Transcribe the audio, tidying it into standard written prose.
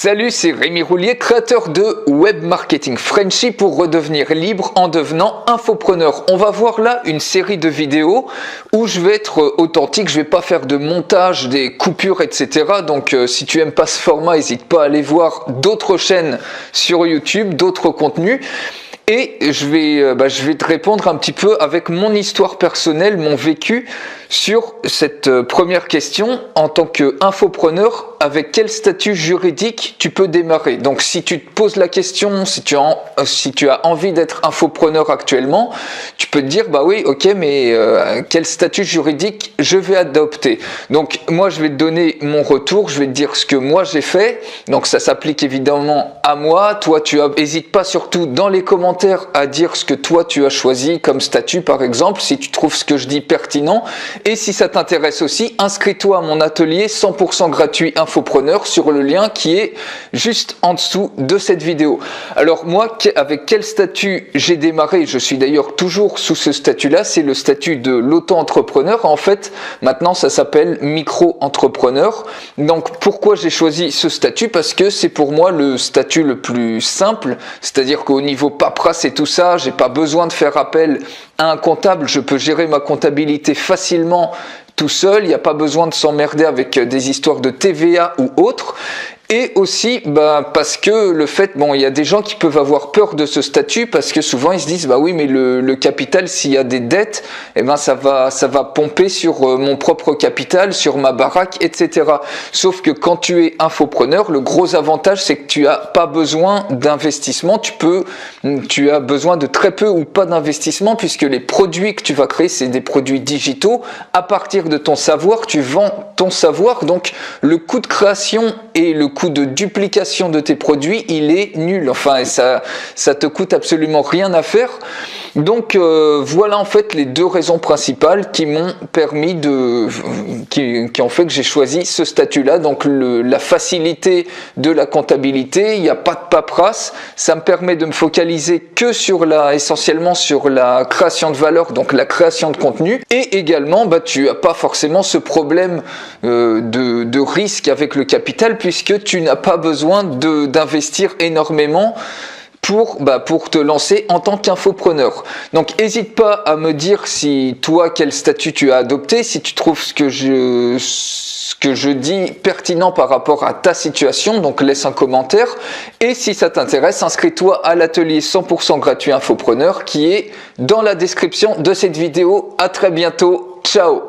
Salut, c'est Rémi Roulier, créateur de Web Marketing Frenchy pour redevenir libre en devenant infopreneur. On va voir là une série de vidéos où je vais être authentique, je vais pas faire de montage, des coupures, etc. Donc si tu aimes pas ce format, n'hésite pas à aller voir d'autres chaînes sur YouTube, d'autres contenus. Et je vais te répondre un petit peu avec mon histoire personnelle, mon vécu sur cette première question. En tant qu'infopreneur, avec quel statut juridique tu peux démarrer? Donc si tu te poses la question, si tu as envie d'être infopreneur actuellement, tu peux te dire bah oui, ok, mais quel statut juridique je vais adopter? Donc moi je vais te donner mon retour, je vais te dire ce que moi j'ai fait. Donc ça s'applique évidemment à moi. Toi n'hésite pas surtout dans les commentaires à dire ce que toi tu as choisi comme statut par exemple, si tu trouves ce que je dis pertinent. Et si ça t'intéresse aussi, inscris-toi à mon atelier 100% gratuit infopreneur sur le lien qui est juste en dessous de cette vidéo. Alors moi, avec quel statut j'ai démarré? Je suis d'ailleurs toujours sous ce statut-là, c'est le statut de l'auto-entrepreneur. En fait, maintenant ça s'appelle micro-entrepreneur. Donc pourquoi j'ai choisi ce statut? Parce que c'est pour moi le statut le plus simple, c'est-à-dire qu'au niveau paperasse et tout ça, j'ai pas besoin de faire appel à un comptable, je peux gérer ma comptabilité facilement tout seul, il n'y a pas besoin de s'emmerder avec des histoires de TVA ou autres. Et aussi parce que le fait, il y a des gens qui peuvent avoir peur de ce statut parce que souvent ils se disent bah oui mais le capital, s'il y a des dettes, ça va pomper sur mon propre capital, sur ma baraque, etc. Sauf que quand tu es infopreneur, le gros avantage c'est que tu as pas besoin d'investissement, tu as besoin de très peu ou pas d'investissement puisque les produits que tu vas créer c'est des produits digitaux. À partir de ton savoir, tu vends ton savoir, donc le coût de création et le coût de duplication de tes produits, il est nul. Enfin, et ça te coûte absolument rien à faire. Donc voilà en fait les deux raisons principales qui m'ont permis qui ont fait que j'ai choisi ce statut-là. Donc la facilité de la comptabilité, il n'y a pas de paperasse, ça me permet de me focaliser que essentiellement sur la création de valeur, donc la création de contenu. Et également, tu n'as pas forcément ce problème de risque avec le capital puisque tu n'as pas besoin d'investir énormément pour te lancer en tant qu'infopreneur. Donc n'hésite pas à me dire si toi quel statut tu as adopté, si tu trouves ce que je dis pertinent par rapport à ta situation, donc laisse un commentaire. Et si ça t'intéresse, inscris-toi à l'atelier 100% gratuit infopreneur qui est dans la description de cette vidéo. À très bientôt, ciao.